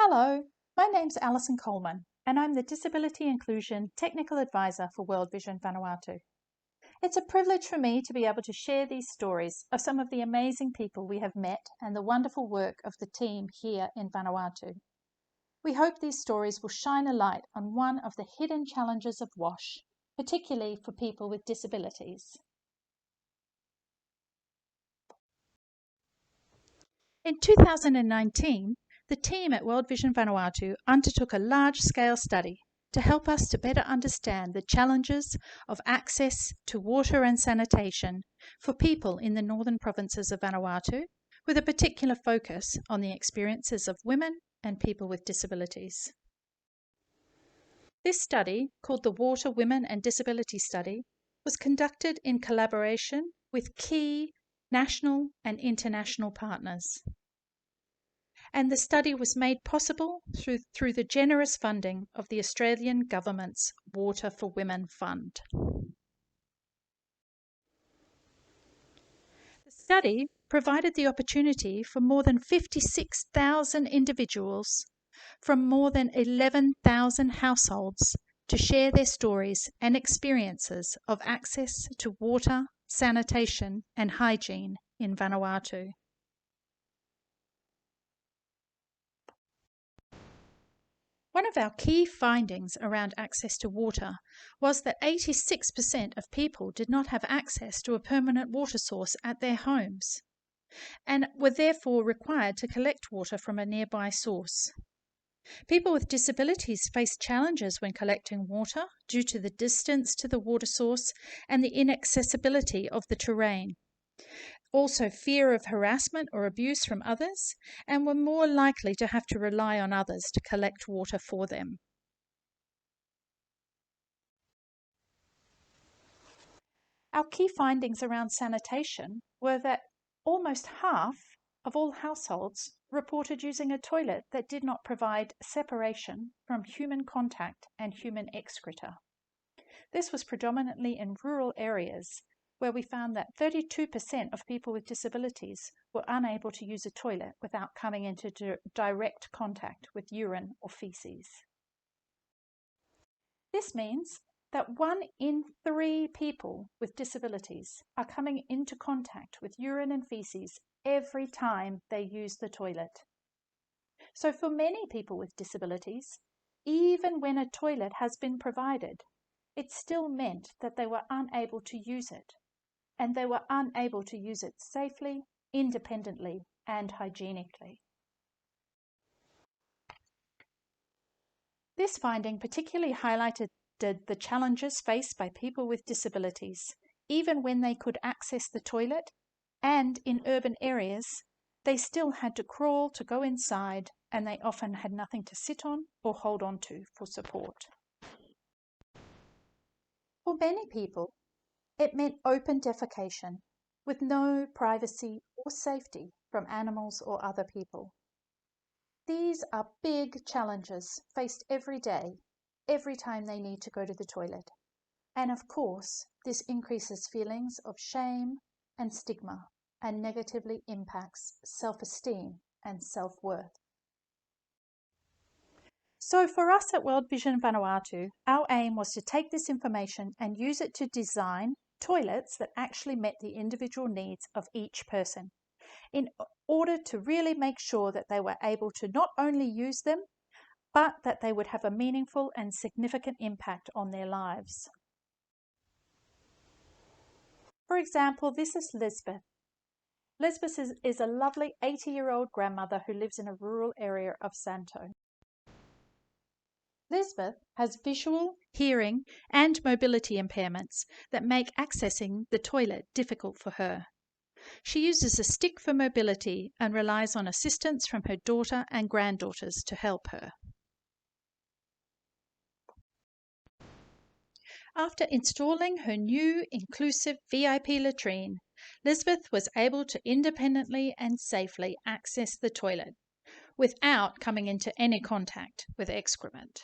Hello, my name's Alison Coleman and I'm the Disability Inclusion Technical Advisor for World Vision Vanuatu. It's a privilege for me to be able to share these stories of some of the amazing people we have met and the wonderful work of the team here in Vanuatu. We hope these stories will shine a light on one of the hidden challenges of WASH, particularly for people with disabilities. In 2019, the team at World Vision Vanuatu undertook a large-scale study to help us to better understand the challenges of access to water and sanitation for people in the northern provinces of Vanuatu, with a particular focus on the experiences of women and people with disabilities. This study, called the Water, Women and Disability Study, was conducted in collaboration with key national and international partners. And the study was made possible through the generous funding of the Australian Government's Water for Women Fund. The study provided the opportunity for more than 56,000 individuals from more than 11,000 households to share their stories and experiences of access to water, sanitation and hygiene in Vanuatu. One of our key findings around access to water was that 86% of people did not have access to a permanent water source at their homes and were therefore required to collect water from a nearby source. People with disabilities face challenges when collecting water due to the distance to the water source and the inaccessibility of the terrain. Also fear of harassment or abuse from others, and were more likely to have to rely on others to collect water for them. Our key findings around sanitation were that almost half of all households reported using a toilet that did not provide separation from human contact and human excreta. This was predominantly in rural areas, where we found that 32% of people with disabilities were unable to use a toilet without coming into direct contact with urine or feces. This means that 1 in 3 people with disabilities are coming into contact with urine and feces every time they use the toilet. So for many people with disabilities, even when a toilet has been provided, it still meant that they were unable to use it, and they were unable to use it safely, independently, and hygienically. This finding particularly highlighted the challenges faced by people with disabilities, even when they could access the toilet, and in urban areas, they still had to crawl to go inside, and they often had nothing to sit on or hold on to for support. For many people, it meant open defecation with no privacy or safety from animals or other people. These are big challenges faced every day, every time they need to go to the toilet. And of course, this increases feelings of shame and stigma and negatively impacts self-esteem and self-worth. So for us at World Vision Vanuatu, our aim was to take this information and use it to design toilets that actually met the individual needs of each person, in order to really make sure that they were able to not only use them, but that they would have a meaningful and significant impact on their lives. For example, this is Lisbeth. Lisbeth is a lovely 80-year-old grandmother who lives in a rural area of Santo. Lisbeth has visual, hearing, and mobility impairments that make accessing the toilet difficult for her. She uses a stick for mobility and relies on assistance from her daughter and granddaughters to help her. After installing her new inclusive VIP latrine, Lisbeth was able to independently and safely access the toilet without coming into any contact with excrement.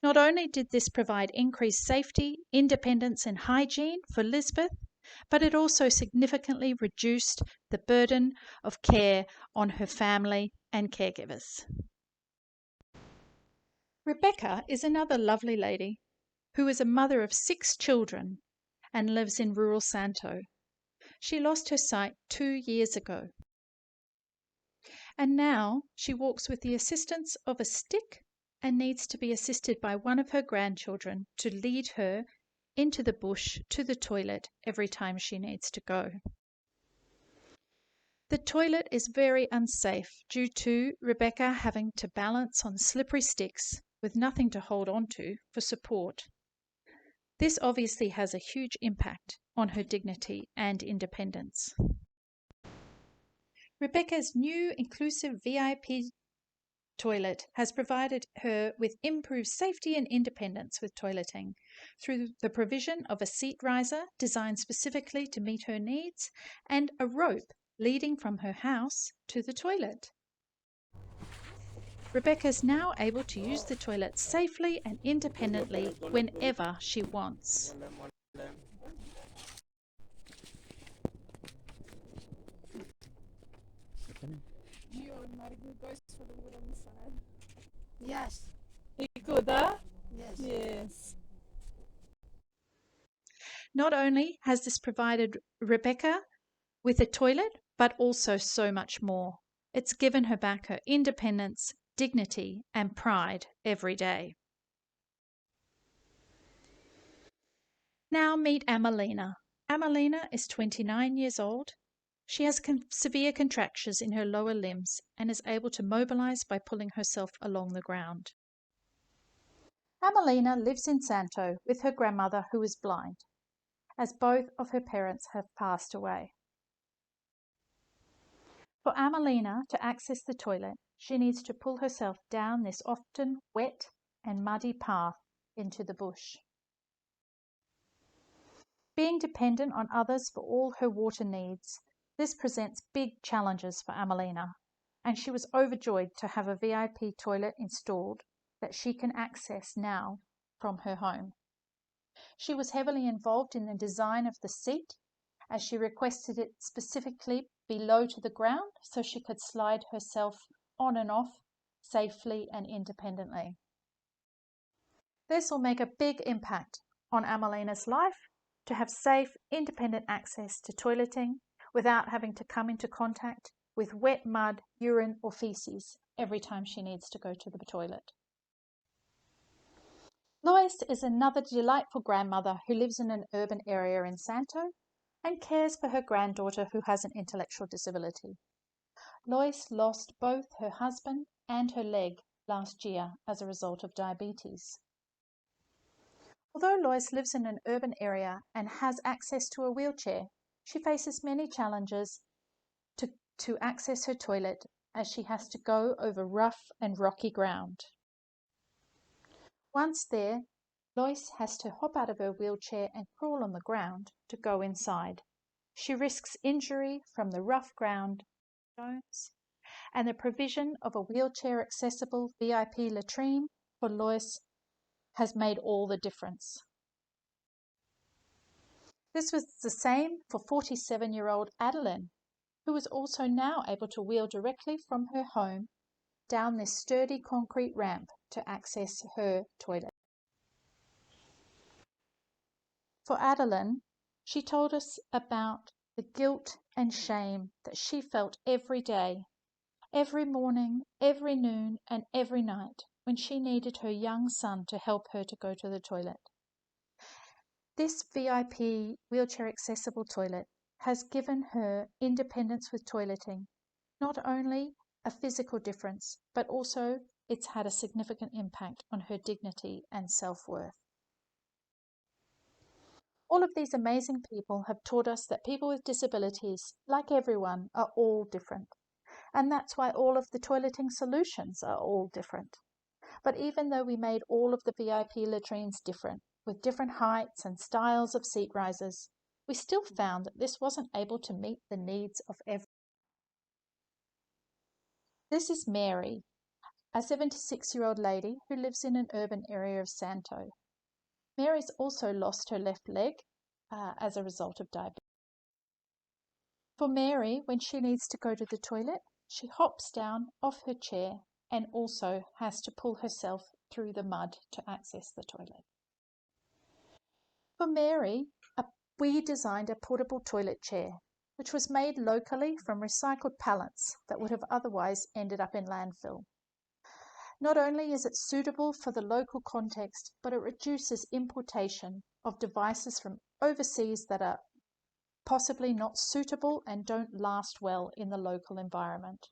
Not only did this provide increased safety, independence and hygiene for Lisbeth, but it also significantly reduced the burden of care on her family and caregivers. Rebecca is another lovely lady who is a mother of 6 children and lives in rural Santo. She lost her sight 2 years ago, and now she walks with the assistance of a stick and needs to be assisted by one of her grandchildren to lead her into the bush to the toilet every time she needs to go. The toilet is very unsafe due to Rebecca having to balance on slippery sticks with nothing to hold on to for support. This obviously has a huge impact on her dignity and independence. Rebecca's new inclusive VIP toilet has provided her with improved safety and independence with toileting through the provision of a seat riser designed specifically to meet her needs and a rope leading from her house to the toilet. Rebecca is now able to use the toilet safely and independently whenever she wants. Yes. Ikut dah? Yes. Yes. Not only has this provided Rebecca with a toilet, but also so much more. It's given her back her independence, dignity, and pride every day. Now meet Amelina. Amelina is 29 years old. She has severe contractures in her lower limbs and is able to mobilize by pulling herself along the ground. Amelina lives in Santo with her grandmother who is blind, as both of her parents have passed away. For Amelina to access the toilet, she needs to pull herself down this often wet and muddy path into the bush. Being dependent on others for all her water needs, this presents big challenges for Amelina, and she was overjoyed to have a VIP toilet installed that she can access now from her home. She was heavily involved in the design of the seat, as she requested it specifically be low to the ground so she could slide herself on and off safely and independently. This will make a big impact on Amelina's life to have safe, independent access to toileting without having to come into contact with wet mud, urine, or feces every time she needs to go to the toilet. Lois is another delightful grandmother who lives in an urban area in Santo and cares for her granddaughter who has an intellectual disability. Lois lost both her husband and her leg last year as a result of diabetes. Although Lois lives in an urban area and has access to a wheelchair, she faces many challenges to access her toilet as she has to go over rough and rocky ground. Once there, Lois has to hop out of her wheelchair and crawl on the ground to go inside. She risks injury from the rough ground, stones, and the provision of a wheelchair-accessible VIP latrine for Lois has made all the difference. This was the same for 47-year-old Adeline, who was also now able to wheel directly from her home down this sturdy concrete ramp to access her toilet. For Adeline, she told us about the guilt and shame that she felt every day, every morning, every noon, and every night when she needed her young son to help her to go to the toilet. This VIP wheelchair-accessible toilet has given her independence with toileting, not only a physical difference, but also it's had a significant impact on her dignity and self-worth. All of these amazing people have taught us that people with disabilities, like everyone, are all different. And that's why all of the toileting solutions are all different. But even though we made all of the VIP latrines different, with different heights and styles of seat risers, we still found that this wasn't able to meet the needs of everyone. This is Mary, a 76-year-old lady who lives in an urban area of Santo. Mary's also lost her left leg as a result of diabetes. For Mary, when she needs to go to the toilet, she hops down off her chair and also has to pull herself through the mud to access the toilet. For Mary, we designed a portable toilet chair, which was made locally from recycled pallets that would have otherwise ended up in landfill. Not only is it suitable for the local context, but it reduces importation of devices from overseas that are possibly not suitable and don't last well in the local environment.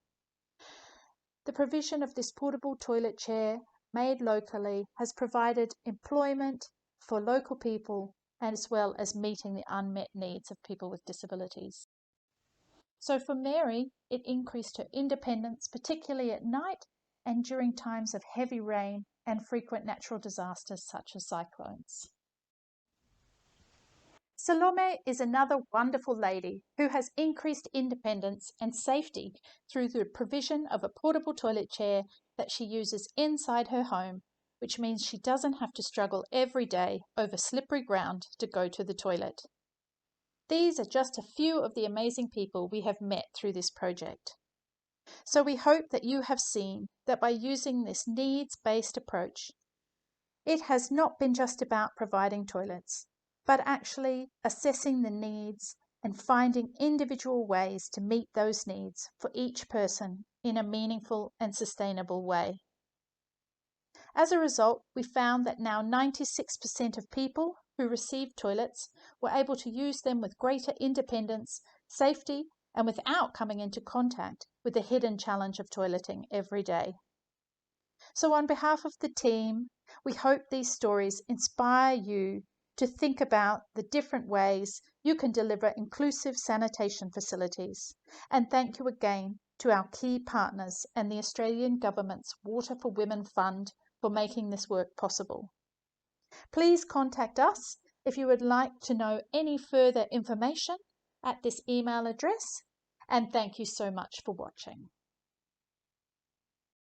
The provision of this portable toilet chair made locally has provided employment for local people as well as meeting the unmet needs of people with disabilities. So for Mary, it increased her independence, particularly at night and during times of heavy rain and frequent natural disasters such as cyclones. Salome is another wonderful lady who has increased independence and safety through the provision of a portable toilet chair that she uses inside her home, which means she doesn't have to struggle every day over slippery ground to go to the toilet. These are just a few of the amazing people we have met through this project. So we hope that you have seen that by using this needs-based approach, it has not been just about providing toilets, but actually assessing the needs and finding individual ways to meet those needs for each person in a meaningful and sustainable way. As a result, we found that now 96% of people who received toilets were able to use them with greater independence, safety, and without coming into contact with the hidden challenge of toileting every day. So on behalf of the team, we hope these stories inspire you to think about the different ways you can deliver inclusive sanitation facilities. And thank you again to our key partners and the Australian Government's Water for Women Fund for making this work possible. Please contact us if you would like to know any further information at this email address. And thank you so much for watching.